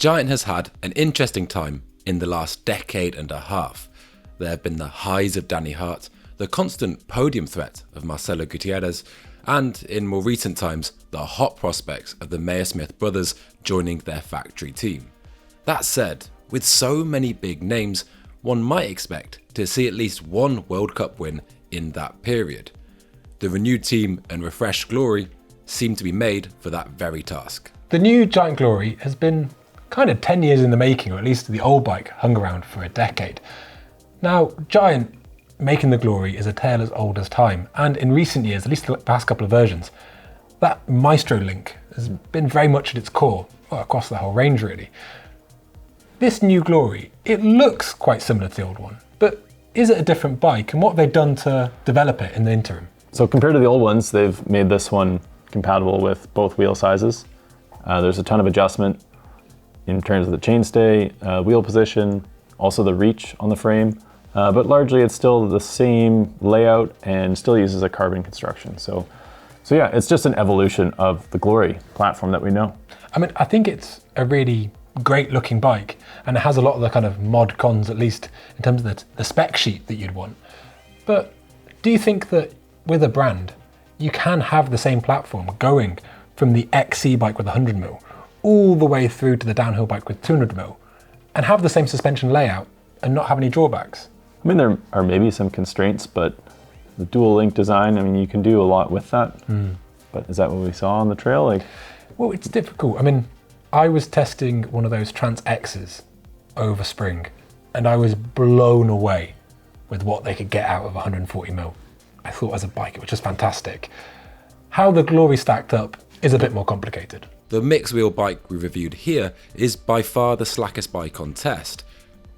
Giant has had an interesting time in the last decade and a half. There have been the highs of Danny Hart, the constant podium threat of Marcelo Gutierrez, and in more recent times, the hot prospects of the Mayer Smith brothers joining their factory team. That said, with so many big names, one might expect to see at least one World Cup win in that period. The renewed team and refreshed glory seem to be made for that very task. The new Giant Glory has been kind of 10 years in the making, or at least the old bike hung around for a decade. Now, Giant making the Glory is a tale as old as time, and in recent years, at least the past couple of versions, that Maestro link has been very much at its core, well, across the whole range really. This new Glory, it looks quite similar to the old one, but is it a different bike, and what have they done to develop it in the interim? So compared to the old ones, they've made this one compatible with both wheel sizes. There's a ton of adjustment in terms of the chainstay, wheel position, also the reach on the frame, but largely it's still the same layout and still uses a carbon construction. So yeah, it's just an evolution of the Glory platform that we know. I mean, I think it's a really great looking bike, and it has a lot of the kind of mod cons, at least in terms of the spec sheet that you'd want. But do you think that with a brand, you can have the same platform going from the XC bike with 100mm all the way through to the downhill bike with 200mm and have the same suspension layout and not have any drawbacks? I mean, there are maybe some constraints, but the dual link design, I mean, you can do a lot with that. But is that what we saw on the trail? Well, it's difficult. I mean, I was testing one of those Trans X's over spring, and I was blown away with what they could get out of 140mm. I thought as a bike, it was just fantastic. How the Glory stacked up is a bit more complicated. The mixed wheel bike we reviewed here is by far the slackest bike on test.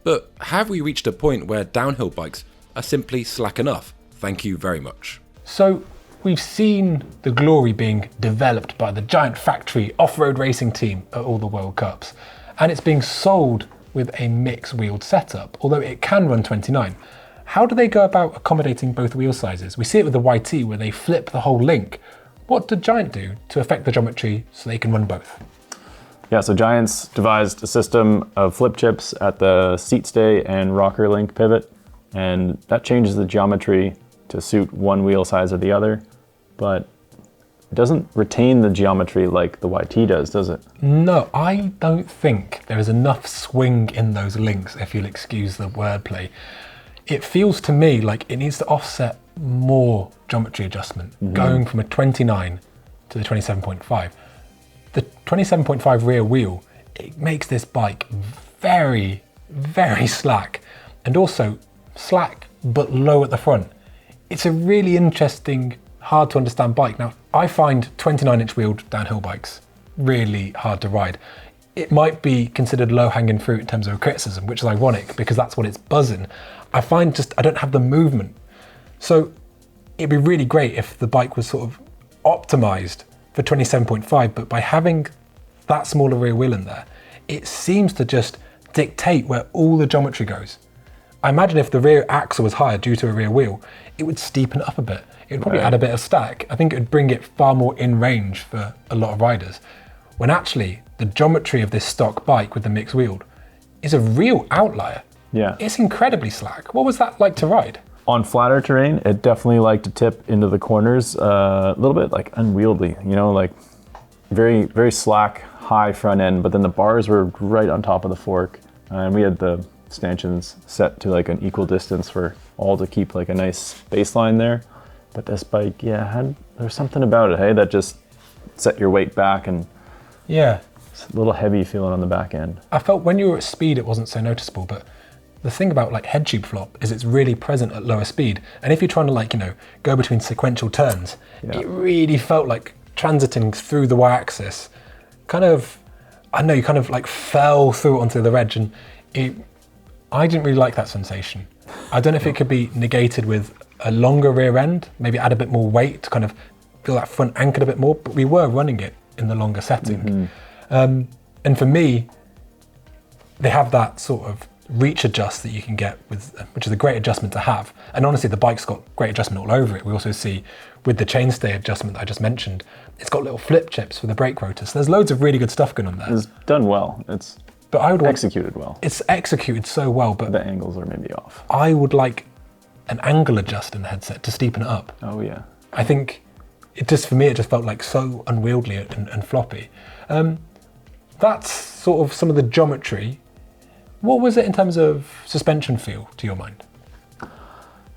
But have we reached a point where downhill bikes are simply slack enough? Thank you very much. So we've seen the Glory being developed by the Giant factory off-road racing team at all the World Cups, and it's being sold with a mixed wheeled setup, although it can run 29. How do they go about accommodating both wheel sizes? We see it with the YT where they flip the whole link. What did Giant do to affect the geometry so they can run both? Yeah, so Giant's devised a system of flip chips at the seat stay and rocker link pivot, and that changes the geometry to suit one wheel size or the other, but it doesn't retain the geometry like the YT does it? No, I don't think there is enough swing in those links, if you'll excuse the wordplay. It feels to me like it needs to offset more geometry adjustment, going from a 29 to the 27.5. The 27.5 rear wheel, it makes this bike very, very slack, and also slack but low at the front. It's a really interesting, hard to understand bike. Now, I find 29-inch wheeled downhill bikes really hard to ride. It might be considered low-hanging fruit in terms of a criticism, which is ironic because that's what it's buzzing. I find I don't have the movement. So it'd be really great if the bike was sort of optimized for 27.5, but by having that smaller rear wheel in there, it seems to just dictate where all the geometry goes. I imagine if the rear axle was higher due to a rear wheel, it would steepen it up a bit. It would probably add a bit of stack. I think it would bring it far more in range for a lot of riders. When actually, the geometry of this stock bike with the mixed wheeled is a real outlier. Yeah. It's incredibly slack. What was that like to ride? On flatter terrain, it definitely liked to tip into the corners a little bit like unwieldy, like very, very slack, high front end, but then the bars were right on top of the fork. And we had the stanchions set to like an equal distance for all to keep like a nice baseline there. But this bike, there's something about it, hey, that just set your weight back, and it's a little heavy feeling on the back end. I felt when you were at speed, it wasn't so noticeable, but the thing about like head tube flop is it's really present at lower speed. And if you're trying to go between sequential turns, it really felt like transiting through the y-axis. You kind of like fell through it onto the edge, and I didn't really like that sensation. I don't know if it could be negated with a longer rear end, maybe add a bit more weight to kind of feel that front anchored a bit more, but we were running it in the longer setting. And for me, they have that sort of reach adjust that you can get with, which is a great adjustment to have. And honestly, the bike's got great adjustment all over it. We also see with the chainstay adjustment that I just mentioned, it's got little flip chips for the brake rotor. So there's loads of really good stuff going on there. It's done well. It's But I would want, Executed well. it's executed so well, but The angles are maybe off. I would like an angle adjust in the headset to steepen it up. Oh yeah. I think for me, it just felt like so unwieldy and floppy. That's sort of some of the geometry. What was it in terms of suspension feel to your mind?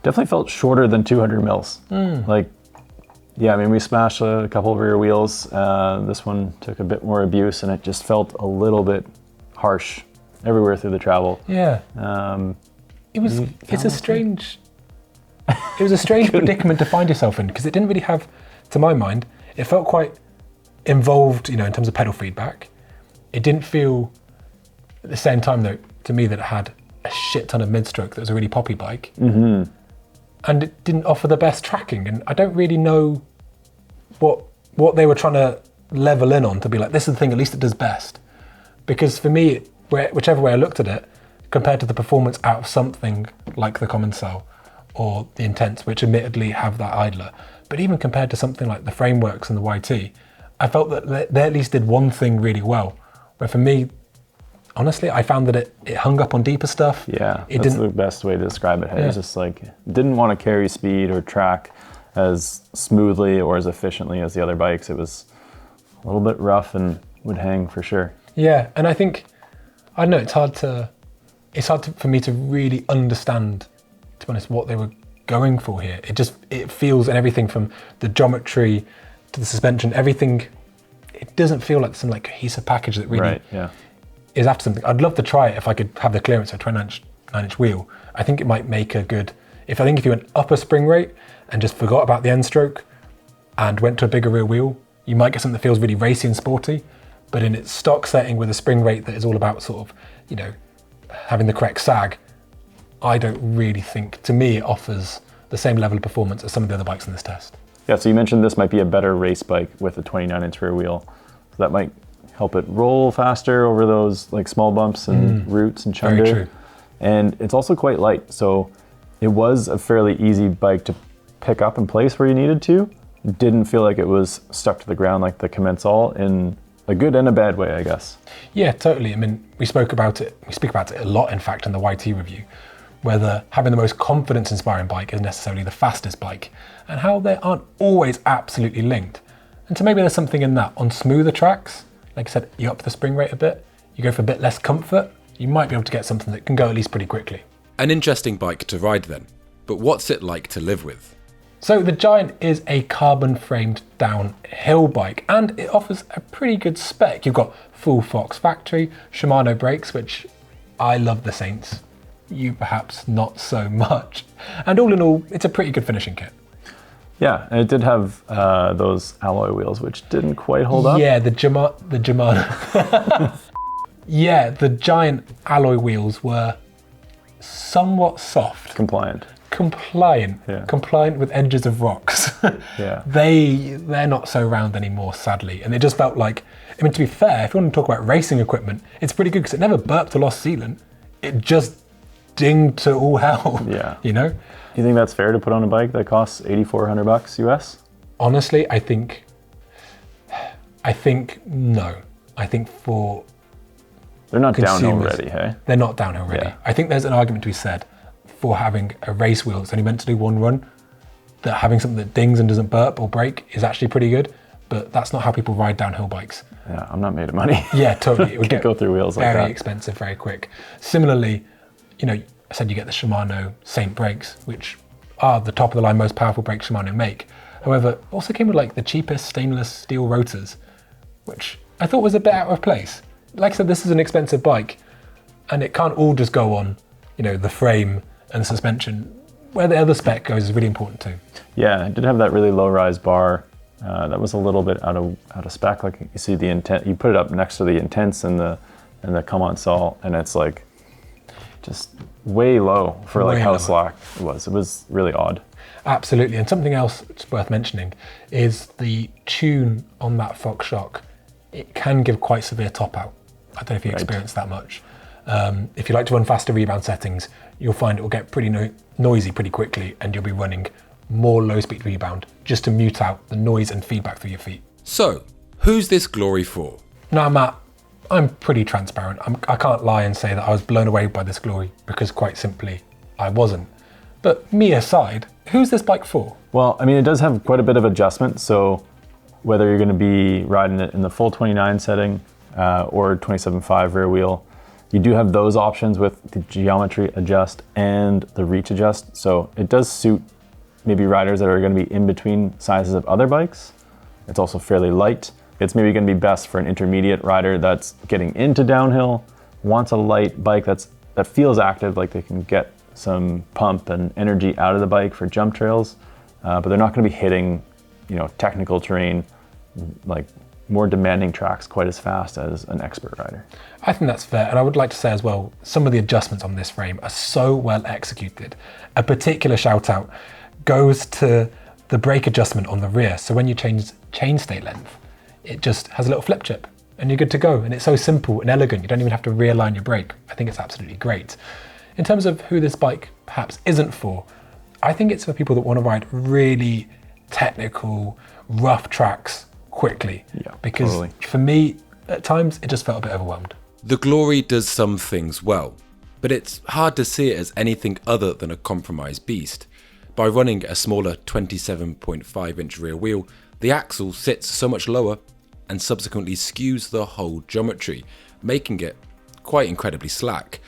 Definitely felt shorter than 200 mils. Like, yeah, I mean, we smashed a couple of rear wheels. This one took a bit more abuse, and it just felt a little bit harsh everywhere through the travel. Yeah. It was a strange predicament to find yourself in, because it didn't really have, to my mind, it felt quite involved, in terms of pedal feedback. It didn't feel at the same time, though, to me, that it had a shit ton of mid-stroke that was a really poppy bike. Mm-hmm. And it didn't offer the best tracking. And I don't really know what they were trying to level in on to be like, this is the thing, at least it does best. Because for me, whichever way I looked at it, compared to the performance out of something like the Common Cell or the Intense, which admittedly have that idler, but even compared to something like the Frameworks and the YT, I felt that they at least did one thing really well. Where for me, honestly, I found that it hung up on deeper stuff. Yeah, that's the best way to describe it. It was just like, didn't want to carry speed or track as smoothly or as efficiently as the other bikes. It was a little bit rough and would hang for sure. Yeah, and I think, I don't know, it's hard for me to really understand, to be honest, what they were going for here. It feels, and everything from the geometry to the suspension, everything, it doesn't feel like some cohesive package that really is after something. I'd love to try it if I could have the clearance of a 29-inch wheel. I think it might make a good, if you went up a spring rate and just forgot about the end stroke and went to a bigger rear wheel, you might get something that feels really racy and sporty, but in its stock setting with a spring rate that is all about sort of, having the correct sag, I don't really think, to me, it offers the same level of performance as some of the other bikes in this test. Yeah, so you mentioned this might be a better race bike with a 29-inch rear wheel. So that might help it roll faster over those small bumps and roots and chunder. Very true. And it's also quite light, so it was a fairly easy bike to pick up and place where you needed to. Didn't feel like it was stuck to the ground like the Commensal in a good and a bad way, I guess. Yeah, totally. I mean, we speak about it a lot, in fact, in the YT review, whether having the most confidence-inspiring bike is necessarily the fastest bike, and how they aren't always absolutely linked. And so maybe there's something in that. On smoother tracks, like I said, you up the spring rate a bit, you go for a bit less comfort, you might be able to get something that can go at least pretty quickly. An interesting bike to ride then, but what's it like to live with? So the Giant is a carbon-framed downhill bike, and it offers a pretty good spec. You've got full Fox factory, Shimano brakes, which I love the Saints. You perhaps not so much. And all in all, it's a pretty good finishing kit. Yeah, and it did have those alloy wheels, which didn't quite hold up. Yeah, the yeah, the Giant alloy wheels were somewhat soft. Compliant with edges of rocks. Yeah. They're not so round anymore, sadly. And it just felt like, I mean, to be fair, if you want to talk about racing equipment, it's pretty good because it never burped or lost sealant. It just dinged to all hell. Yeah. You know? You think that's fair to put on a bike that costs $8,400 US? Honestly, I think no. I think for they're not consumers, downhill ready, hey? They're not downhill ready. Yeah. I think there's an argument to be said for having a race wheel that's only meant to do one run, that having something that dings and doesn't burp or break is actually pretty good, but that's not how people ride downhill bikes. Yeah, I'm not made of money. Yeah, totally. It would go through wheels like that. Very expensive, very quick. Similarly, I said you get the Shimano Saint brakes, which are the top of the line, most powerful brakes Shimano make. However, also came with the cheapest stainless steel rotors, which I thought was a bit out of place. Like I said, this is an expensive bike, and it can't all just go on, the frame and the suspension. Where the other spec goes is really important too. Yeah, it did have that really low rise bar. That was a little bit out of spec. Like you see the Intense, you put it up next to the Intense and the Commensal, and it's just way low for how slack it was. It was really odd. Absolutely, and something else that's worth mentioning is the tune on that Fox shock. It can give quite severe top out. I don't know if you experienced that much. If you like to run faster rebound settings, you'll find it will get pretty noisy pretty quickly, and you'll be running more low speed rebound just to mute out the noise and feedback through your feet. So, who's this glory for? Now, Matt, I'm pretty transparent. I can't lie and say that I was blown away by this glory, because quite simply, I wasn't. But me aside, who's this bike for? Well, I mean, it does have quite a bit of adjustment. So whether you're going to be riding it in the full 29 setting or 27.5 rear wheel, you do have those options with the geometry adjust and the reach adjust. So it does suit maybe riders that are going to be in between sizes of other bikes. It's also fairly light. It's maybe going to be best for an intermediate rider that's getting into downhill, wants a light bike that feels active, like they can get some pump and energy out of the bike for jump trails, but they're not going to be hitting, technical terrain, like more demanding tracks quite as fast as an expert rider. I think that's fair, and I would like to say as well, some of the adjustments on this frame are so well executed. A particular shout out goes to the brake adjustment on the rear. So when you change chainstay length, it just has a little flip chip and you're good to go. And it's so simple and elegant, you don't even have to realign your brake. I think it's absolutely great. In terms of who this bike perhaps isn't for, I think it's for people that want to ride really technical, rough tracks quickly. Yeah, because totally. For me, at times, it just felt a bit overwhelmed. The Glory does some things well, but it's hard to see it as anything other than a compromise beast. By running a smaller 27.5 inch rear wheel, the axle sits so much lower and subsequently skews the whole geometry, making it quite incredibly slack.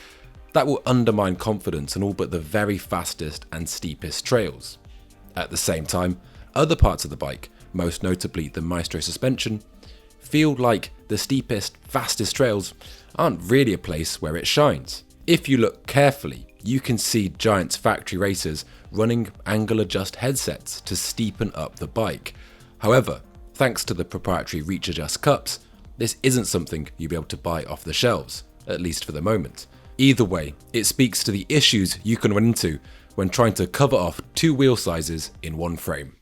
That will undermine confidence on all but the very fastest and steepest trails. At the same time, other parts of the bike, most notably the Maestro suspension, feel like the steepest, fastest trails aren't really a place where it shines. If you look carefully, you can see Giant's factory racers running angle adjust headsets to steepen up the bike. However, thanks to the proprietary reach adjust cups, this isn't something you'll be able to buy off the shelves, at least for the moment. Either way, it speaks to the issues you can run into when trying to cover off two wheel sizes in one frame.